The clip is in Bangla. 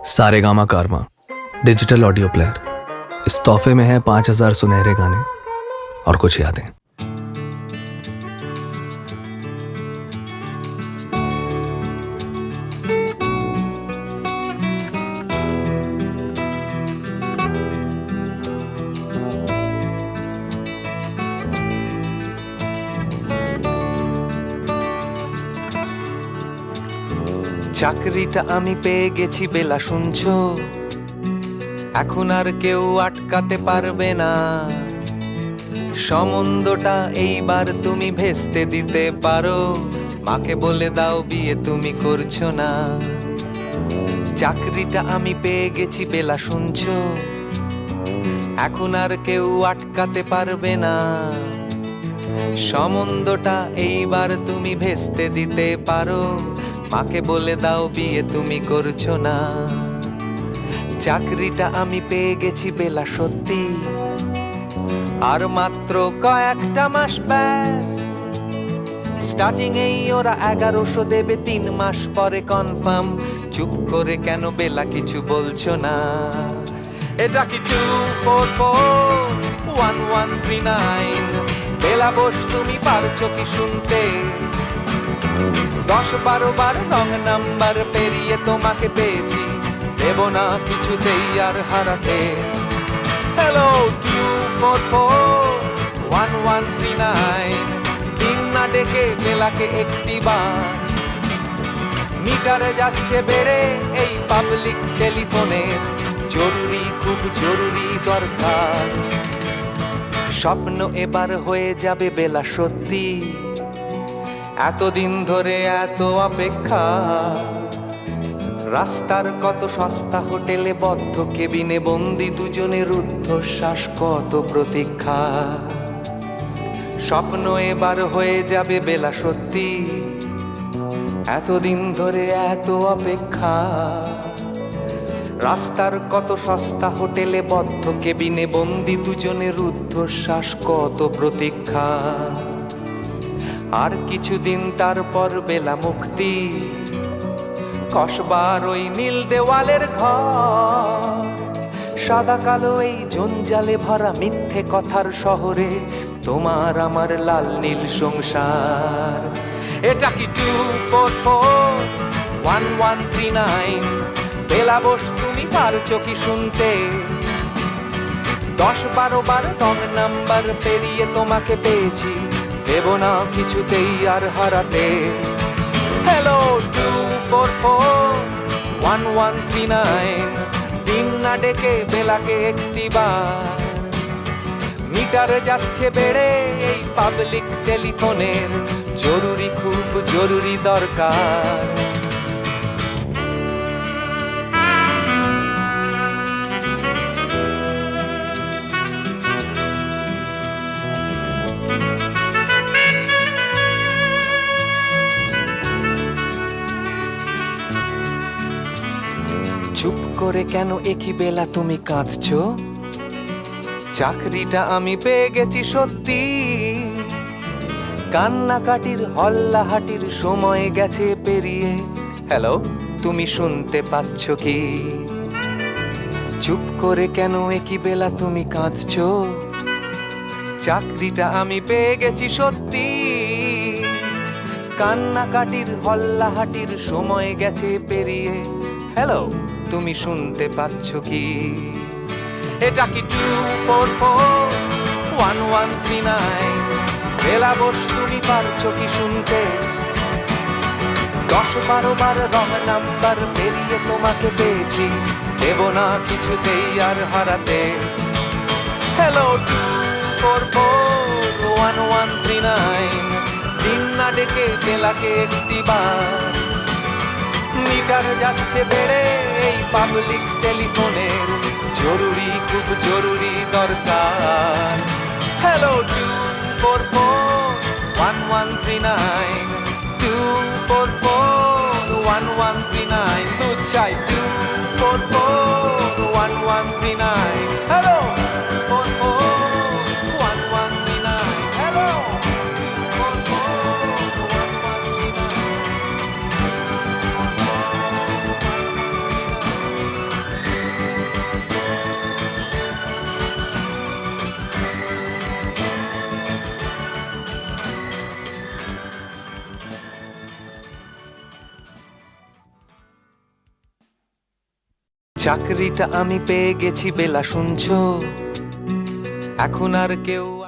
सारेगामा कारवा डिजिटल ऑडियो प्लेयर। इस तोहफे में है 5000 सुनहरे गाने और कुछ यादें। চাকরিটা আমি পেয়ে গেছি বেলা, শুনছো? এখন আর কেউ আটকাতে পারবে না। সম্বন্ধটা এইবার তুমি ভেস্তে দিতে পারো। মাকে বলে দাও বিয়ে তুমি করছো না। চাকরিটা আমি পেয়ে গেছি বেলা, শুনছো? এখন আর কেউ আটকাতে পারবে না। সম্বন্ধটা এইবার তুমি ভেস্তে দিতে পারো। মাকে বলে দাও বিয়ে তুমি করছো না। চাকরিটা আমি পেয়ে গেছি বেলা, সত্যি আর মাত্র কয়েকটা মাস ব্যাস। স্টার্টিং এই ওরা 1100 দেবে, 3 মাস পরে কনফার্ম। চুপ করে কেন বেলা কিছু বলছো না? এটা কি 2441139? বেলা বোস তুমি পারছো কি শুনতে? 10-12 বার রং নাম্বার পেরিয়ে তোমাকে পেয়েছি, দেব না কিছুতেই আর হারাতে। হ্যালো 2441139, দিন না ডেকে বেলাকে একটি বার। মিটারে যাচ্ছে বেড়ে এই পাবলিক টেলিফোনের, জরুরি খুব জরুরি দরকার। স্বপ্ন এবার হয়ে যাবে বেলা, সত্যি এতদিন ধরে এত অপেক্ষা। রাস্তার কত সস্তা হোটেলে বদ্ধ কেবিনে বন্দি দুজনের রুদ্ধশ্বাস, কত প্রতীক্ষা। স্বপ্ন এবার হয়ে যাবে বেলা, সত্যি এতদিন ধরে এত অপেক্ষা। রাস্তার কত সস্তা হোটেলে বদ্ধ কেবিনে বন্দি দুজনের রুদ্ধশ্বাস, কত প্রতীক্ষা। আর কিছুদিন তারপর বেলা মুক্তি, কসবার ওই নীল দেওয়ালের ঘর। সাদা কালো এই জঞ্জালে ভরা মিথ্যে কথার শহরে তোমার আমার লাল নীল সংসার। এটা কি 2441139? বেলা বোস তুমি পারছো কি শুনতে? 10-12 বার রং নাম্বার পেরিয়ে তোমাকে পেয়েছি, দেব না কিছুতেই আর হারাতে। হ্যালো 2441139, দিন না ডেকে বেলাকে একটি বার। মিটারে যাচ্ছে বেড়ে এই পাবলিক টেলিফোনের, জরুরি খুব জরুরি দরকার। চুপ করে কেন একই বেলা তুমি কাঁদছো? চাকরিটা আমি পেয়ে গেছি সত্যি, কান্নাকাটির হল্লাহাটির সময় গেছে পেরিয়ে। হ্যালো তুমি শুনতে পাচ্ছ কি? চুপ করে কেন একই বেলা তুমি কাঁদছো? চাকরিটা আমি পেয়ে গেছি সত্যি, কান্নাকাটির হল্লাহাটির সময় গেছে পেরিয়ে। হ্যালো তুমি শুনতে পাচ্ছ কি? এটা কি 2441139? বেলা বোস তুমি পারছো কি শুনতে? 10-12 বার রং নাম্বার পেরিয়ে তোমাকে পেয়েছি, দেব না কিছুতেই আর হারাতে। হ্যালো 2441139, দিন না ডেকে বেলাকে একটি বার। মিটার যাচ্ছে বেড়ে এই পাবলিক টেলিফোনের, জরুরি খুব জরুরি দরকার। হ্যালো 2441139, 2441139, দুধ চাই 2441139। Hello 2441139, hello 2441139। চাকরিটা আমি পেয়ে গেছি বেলা, শুনছো? এখন আর কেউ